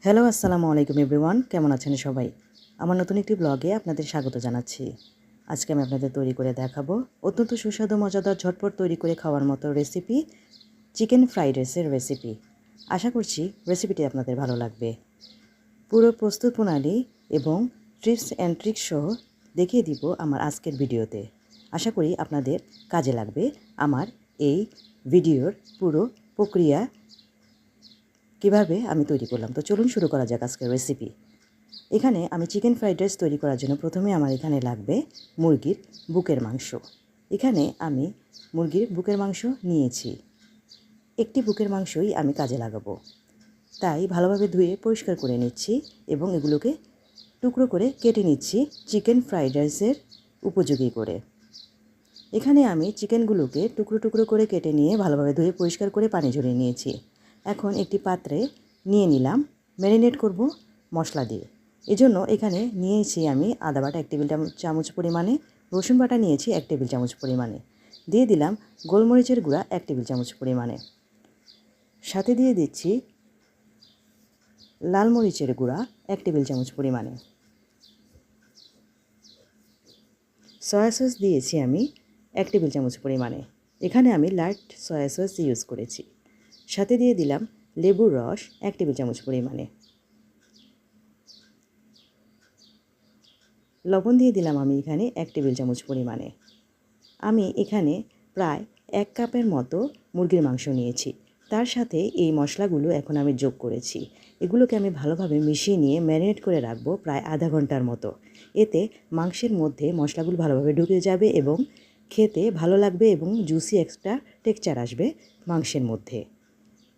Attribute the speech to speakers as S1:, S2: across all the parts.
S1: Hello আসসালামু আলাইকুম everyone, কেমন আছেন সবাই? আমার নতুন একটি ব্লগে আপনাদের স্বাগত জানাচ্ছি। আজকে আমি আপনাদের তৈরি করে দেখাবো অত্যন্ত সুস্বাদু মজাদার ঝটপট তৈরি করে খাওয়ার মতো রেসিপি, চিকেন ফ্রাইড রাইসের রেসিপি। আশা করছি রেসিপিটি আপনাদের ভালো লাগবে। পুরো প্রস্তুত প্রণালী এবং টিপস অ্যান্ড ট্রিক্স সহ দেখিয়ে দিব আমার আজকের ভিডিওতে। আশা করি আপনাদের কাজে লাগবে আমার এই ভিডিওর পুরো প্রক্রিয়া কিভাবে আমি তৈরি করলাম। তো চলুন শুরু করা যাক আজকের রেসিপি। এখানে আমি চিকেন ফ্রাইড রাইস তৈরি করার জন্য প্রথমে আমার এখানে লাগবে মুরগির বুকের মাংস। এখানে আমি মুরগির বুকের মাংস নিয়েছি। একটি বুকের মাংসই আমি কাজে লাগাবো, তাই ভালোভাবে ধুয়ে পরিষ্কার করে নিচ্ছি এবং এগুলোকে টুকরো করে কেটে নিচ্ছি চিকেন ফ্রাইড রাইসের উপযোগী করে। এখানে আমি চিকেনগুলোকে টুকরো টুকরো করে কেটে নিয়ে ভালোভাবে ধুয়ে পরিষ্কার করে পানি ঝরিয়ে নিয়েছি। এখন একটি পাত্রে নিয়ে নিলাম ম্যারিনেট করব মশলা দিয়ে। এজন্য এখানে নিয়েছি আমি আদা বাটা 1 টেবিল চামচ পরিমাণে, রসুন বাটা নিয়েছি 1 টেবিল চামচ পরিমাণে, দিয়ে দিলাম গোলমরিচের গুঁড়া 1 টেবিল চামচ পরিমাণে, সাথে দিয়ে দিচ্ছি লাল মরিচের গুঁড়া 1 টেবিল চামচ পরিমাণে, সয়া সস দিয়েছি আমি 1 টেবিল চামচ পরিমাণে। এখানে আমি লাইট সয়া সস ইউজ করেছি। সাথে দিয়ে দিলাম লেবুর রস 1 টেবিল চামচ পরিমাণে, লবণ দিয়ে দিলাম আমি এখানে 1 টেবিল চামচ পরিমাণে। আমি এখানে প্রায় 1 কাপের মতো মুরগির মাংস নিয়েছি। তার সাথে এই মশলাগুলো এখন আমি যোগ করেছি। এগুলোকে আমি ভালোভাবে মিশিয়ে নিয়ে ম্যারিনেট করে রাখবো প্রায় আধা ঘন্টার মতো। এতে মাংসের মধ্যে মশলাগুলো ভালোভাবে ঢুকে যাবে এবং খেতে ভালো লাগবে এবং জুসি একটা টেক্সচার আসবে মাংসের মধ্যে।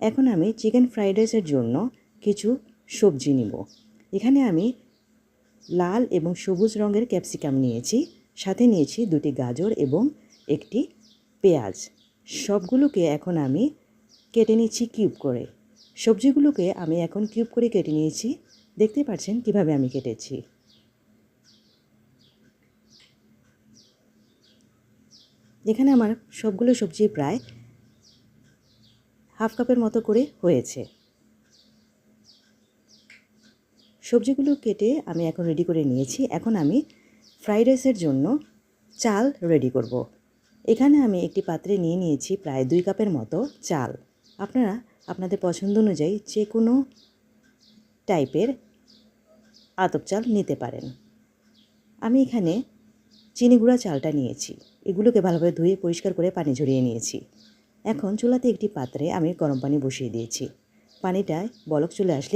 S1: এখন আমি চিকেন ফ্রাইড রাইসের জন্য কিছু সবজি নিব। এখানে আমি লাল এবং সবুজ রঙের ক্যাপসিকাম নিয়েছি, সাথে নিয়েছি 2টি গাজর এবং একটি পেঁয়াজ। সবগুলোকে এখন আমি কেটে নিচ্ছি কিউব করে। সবজিগুলোকে আমি এখন কিউব করে কেটে নিয়েছি। দেখতে পাচ্ছেন কিভাবে আমি কেটেছি। এখানে আমার সবগুলো সবজি প্রায় হাফ কাপের মতো করে হয়েছে। সবজিগুলো কেটে আমি এখন রেডি করে নিয়েছি। এখন আমি ফ্রাইড রাইসের জন্য চাল রেডি করব। এখানে আমি একটি পাত্রে নিয়ে নিয়েছি প্রায় 2 কাপের মতো চাল। আপনারা আপনাদের পছন্দ অনুযায়ী যে কোনো টাইপের আতপ চাল নিতে পারেন। আমি এখানে চিনি গুঁড়া চালটা নিয়েছি। এগুলোকে ভালোভাবে ধুয়ে পরিষ্কার করে পানি ঝরিয়ে নিয়েছি। এখন চুলাতে একটি পাত্রে আমি গরম পানি বসিয়ে দিয়েছি। পানিটায় বলক চলে আসলে